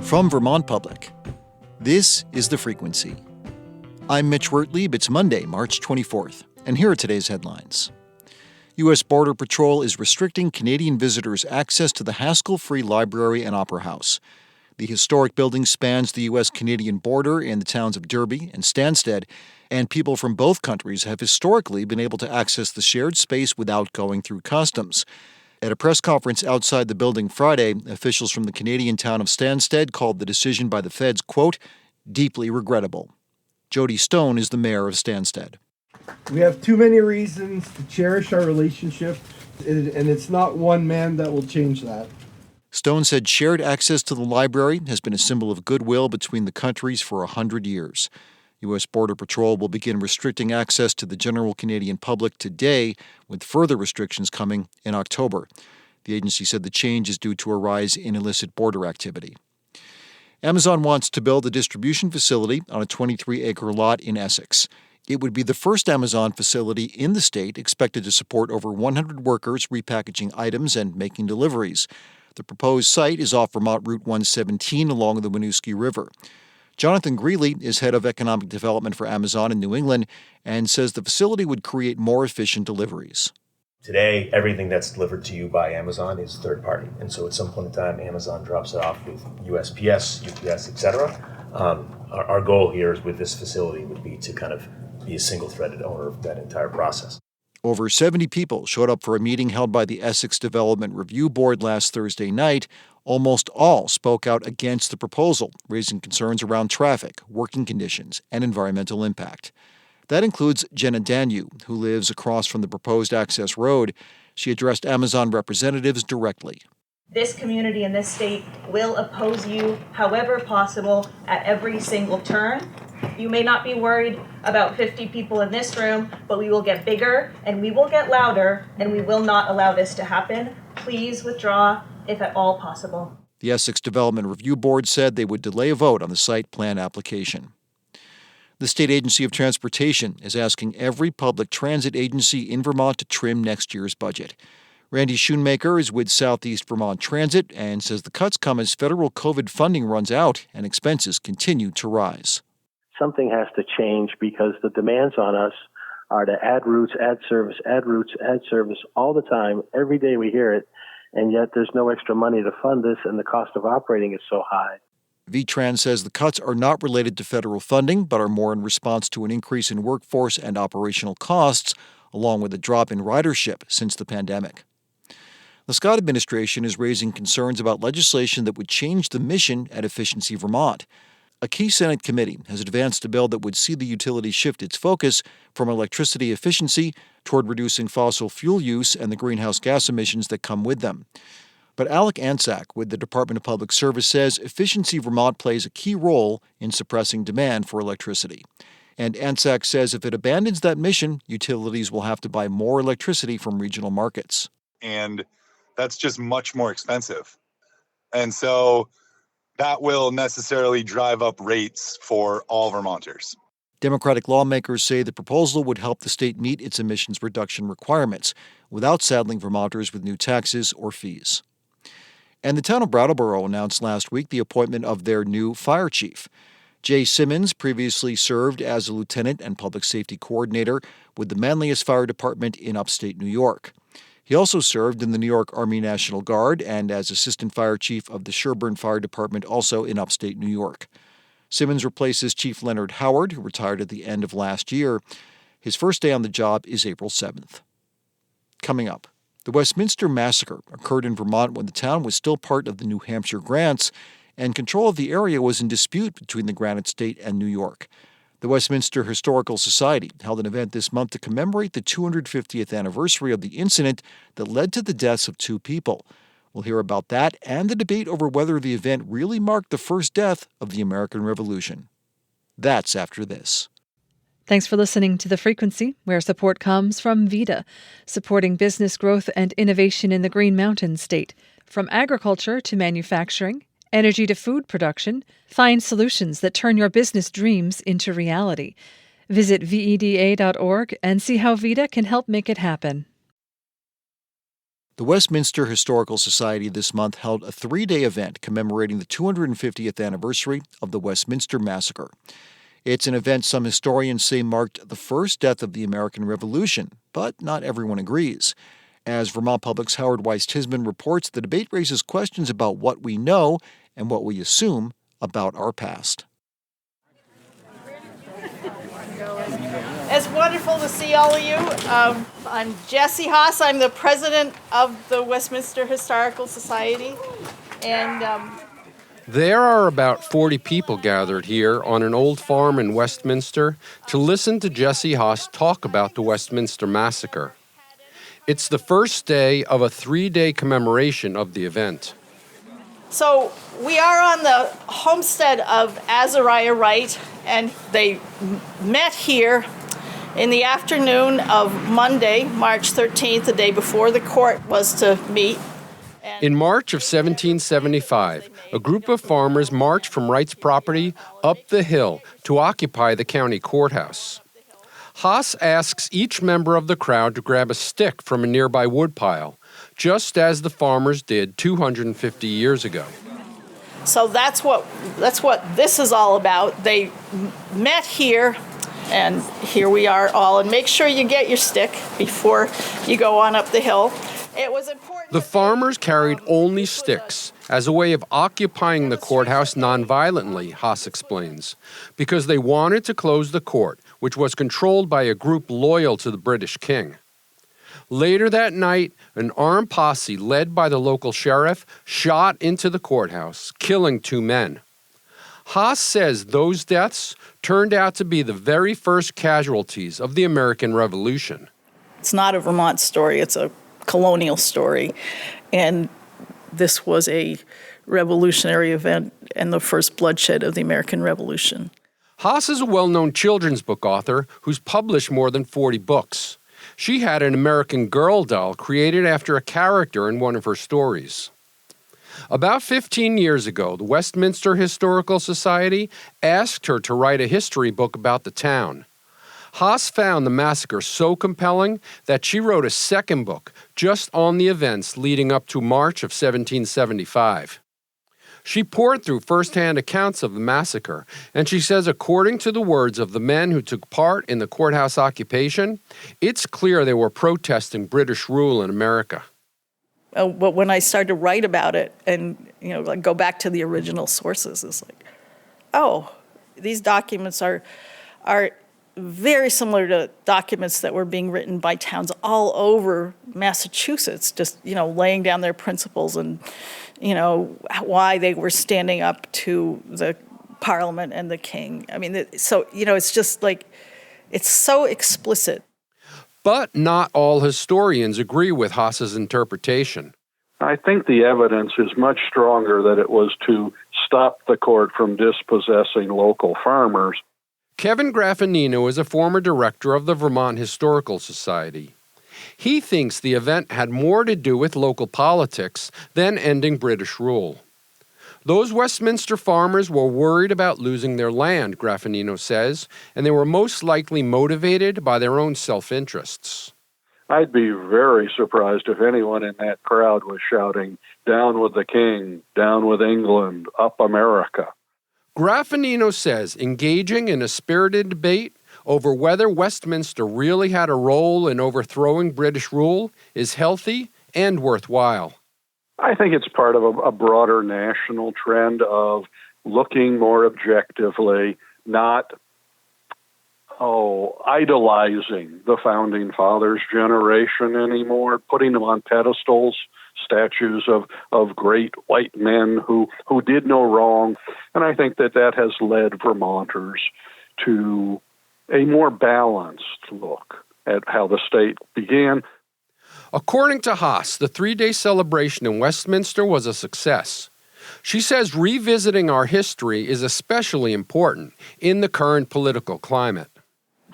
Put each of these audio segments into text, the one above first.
From Vermont Public, this is The Frequency. I'm Mitch Wertlieb. It's Monday, March 24th, and here are today's headlines. U.S. Border Patrol is restricting Canadian visitors' access to the Haskell Free Library and Opera House. The historic building spans the U.S.-Canadian border in the towns of Derby and Stansted, and people from both countries have historically been able to access the shared space without going through customs. At a press conference outside the building Friday, officials from the Canadian town of Stansted called the decision by the feds, quote, deeply regrettable. Jody Stone is the mayor of Stansted. We have too many reasons to cherish our relationship, and it's not one man that will change that. Stone said shared access to the library has been a symbol of goodwill between the countries for 100 years. U.S. Border Patrol will begin restricting access to the general Canadian public today, with further restrictions coming in October. The agency said the change is due to a rise in illicit border activity. Amazon wants to build a distribution facility on a 23-acre lot in Essex. It would be the first Amazon facility in the state, expected to support over 100 workers repackaging items and making deliveries. The proposed site is off Vermont Route 117 along the Winooski River. Jonathan Greeley is head of economic development for Amazon in New England and says the facility would create more efficient deliveries. Today, everything that's delivered to you by Amazon is third party. And so at some point in time, Amazon drops it off with USPS, UPS, etc. Our goal here is with this facility would be to kind of be a single-threaded owner of that entire process. Over 70 people showed up for a meeting held by the Essex Development Review Board last Thursday night. Almost all spoke out against the proposal, raising concerns around traffic, working conditions, and environmental impact. That includes Jenna Danu, who lives across from the proposed access road. She addressed Amazon representatives directly. This community and this state will oppose you however possible at every single turn. You may not be worried about 50 people in this room, but we will get bigger and we will get louder, and we will not allow this to happen. Please withdraw if at all possible. The Essex Development Review Board said they would delay a vote on the site plan application. The State Agency of Transportation is asking every public transit agency in Vermont to trim next year's budget. Randy Schoonmaker is with Southeast Vermont Transit and says the cuts come as federal COVID funding runs out and expenses continue to rise. Something has to change because the demands on us are to add routes, add service, add routes, add service all the time. Every day we hear it, and yet there's no extra money to fund this, and the cost of operating is so high. VTrans says the cuts are not related to federal funding, but are more in response to an increase in workforce and operational costs, along with a drop in ridership since the pandemic. The Scott administration is raising concerns about legislation that would change the mission at Efficiency Vermont. A key Senate committee has advanced a bill that would see the utility shift its focus from electricity efficiency toward reducing fossil fuel use and the greenhouse gas emissions that come with them. But Alec Anzac with the Department of Public Service says Efficiency Vermont plays a key role in suppressing demand for electricity. And Anzac says if it abandons that mission, utilities will have to buy more electricity from regional markets. And that's just much more expensive. And so that will necessarily drive up rates for all Vermonters. Democratic lawmakers say the proposal would help the state meet its emissions reduction requirements without saddling Vermonters with new taxes or fees. And the town of Brattleboro announced last week the appointment of their new fire chief. Jay Simmons previously served as a lieutenant and public safety coordinator with the manliest fire department in upstate New York. He also served in the New York Army National Guard and as assistant fire chief of the Sherburne Fire Department, also in upstate New York. Simmons replaces Chief Leonard Howard, who retired at the end of last year. His first day on the job is April 7th. Coming up, the Westminster Massacre occurred in Vermont when the town was still part of the New Hampshire Grants, and control of the area was in dispute between the Granite State and New York. The Westminster Historical Society held an event this month to commemorate the 250th anniversary of the incident that led to the deaths of 2 people. We'll hear about that and the debate over whether the event really marked the first death of the American Revolution. That's after this. Thanks for listening to The Frequency, where support comes from VITA, supporting business growth and innovation in the Green Mountain State. From agriculture to manufacturing, energy to food production, find solutions that turn your business dreams into reality. Visit VEDA.org and see how VITA can help make it happen. The Westminster Historical Society this month held a 3-day event commemorating the 250th anniversary of the Westminster Massacre. It's an event some historians say marked the first death of the American Revolution, but not everyone agrees. As Vermont Public's Howard Weiss-Tisman reports, the debate raises questions about what we know and what we assume about our past. It's wonderful to see all of you. I'm Jessie Haas. I'm the president of the Westminster Historical Society. And there are about 40 people gathered here on an old farm in Westminster to listen to Jessie Haas talk about the Westminster Massacre. It's the first day of a 3-day commemoration of the event. So we are on the homestead of Azariah Wright, and they met here in the afternoon of Monday, March 13th, the day before the court was to meet. In March of 1775, a group of farmers marched from Wright's property up the hill to occupy the county courthouse. Haas asks each member of the crowd to grab a stick from a nearby woodpile, just as the farmers did 250 years ago. So that's what this is all about. They met here, and here we are all. And make sure you get your stick before you go on up the hill. It was important. The farmers carried only sticks as a way of occupying the courthouse nonviolently, Haas explains, because they wanted to close the court, which was controlled by a group loyal to the British king. Later that night, an armed posse led by the local sheriff shot into the courthouse, killing 2 men. Haas says those deaths turned out to be the very first casualties of the American Revolution. It's not a Vermont story, it's a colonial story. And this was a revolutionary event and the first bloodshed of the American Revolution. Haas is a well-known children's book author who's published more than 40 books. She had an American Girl doll created after a character in one of her stories. About 15 years ago, the Westminster Historical Society asked her to write a history book about the town. Haas found the massacre so compelling that she wrote a second book just on the events leading up to March of 1775. She poured through first-hand accounts of the massacre, and she says, according to the words of the men who took part in the courthouse occupation, it's clear they were protesting British rule in America. But when I started to write about it and, like go back to the original sources, it's like, oh, these documents are very similar to documents that were being written by towns all over Massachusetts, just, laying down their principles and, why they were standing up to the Parliament and the King. I mean, so, it's just like, it's so explicit. But not all historians agree with Haas's interpretation. I think the evidence is much stronger that it was to stop the court from dispossessing local farmers. Kevin Graffinino is a former director of the Vermont Historical Society. He thinks the event had more to do with local politics than ending British rule. Those Westminster farmers were worried about losing their land, Graffinino says, and they were most likely motivated by their own self-interests. I'd be very surprised if anyone in that crowd was shouting, "Down with the King, down with England, up America." Graffinino says engaging in a spirited debate over whether Westminster really had a role in overthrowing British rule is healthy and worthwhile. I think it's part of a broader national trend of looking more objectively, not idolizing the Founding Fathers generation anymore, putting them on pedestals, statues of great white men who did no wrong. And I think that has led Vermonters to a more balanced look at how the state began. According to Haas, the 3-day celebration in Westminster was a success. She says revisiting our history is especially important in the current political climate.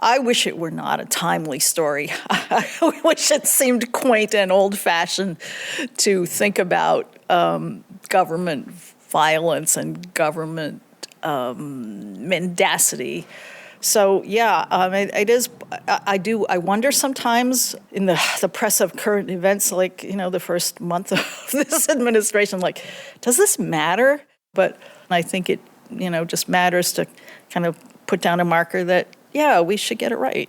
I wish it were not a timely story. I wish it seemed quaint and old-fashioned to think about government violence and government mendacity So yeah, it is. I wonder sometimes in the press of current events, like the first month of this administration, like, does this matter? But I think it just matters to kind of put down a marker that we should get it right.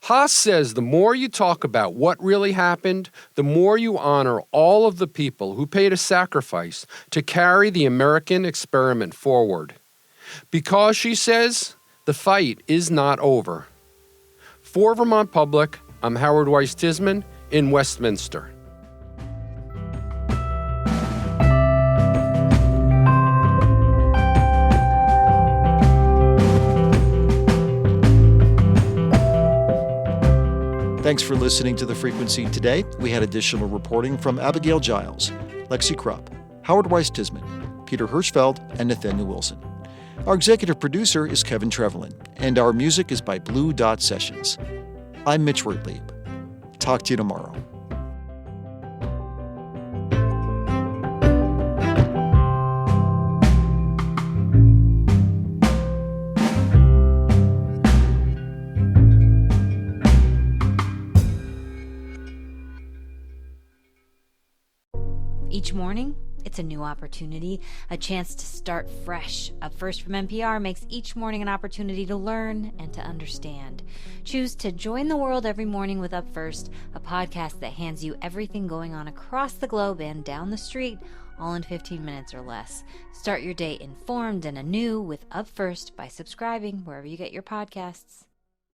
Haas says the more you talk about what really happened, the more you honor all of the people who paid a sacrifice to carry the American experiment forward. Because, she says, the fight is not over. For Vermont Public, I'm Howard Weiss Tisman in Westminster. Thanks for listening to The Frequency today. We had additional reporting from Abigail Giles, Lexi Krupp, Howard Weiss Tisman, Peter Hirschfeld, and Nathaniel Wilson. Our executive producer is Kevin Trevelyan, and our music is by Blue Dot Sessions. I'm Mitch Wertlieb. Talk to you tomorrow. Each morning, it's a new opportunity, a chance to start fresh. Up First from NPR makes each morning an opportunity to learn and to understand. Choose to join the world every morning with Up First, a podcast that hands you everything going on across the globe and down the street, all in 15 minutes or less. Start your day informed and anew with Up First by subscribing wherever you get your podcasts.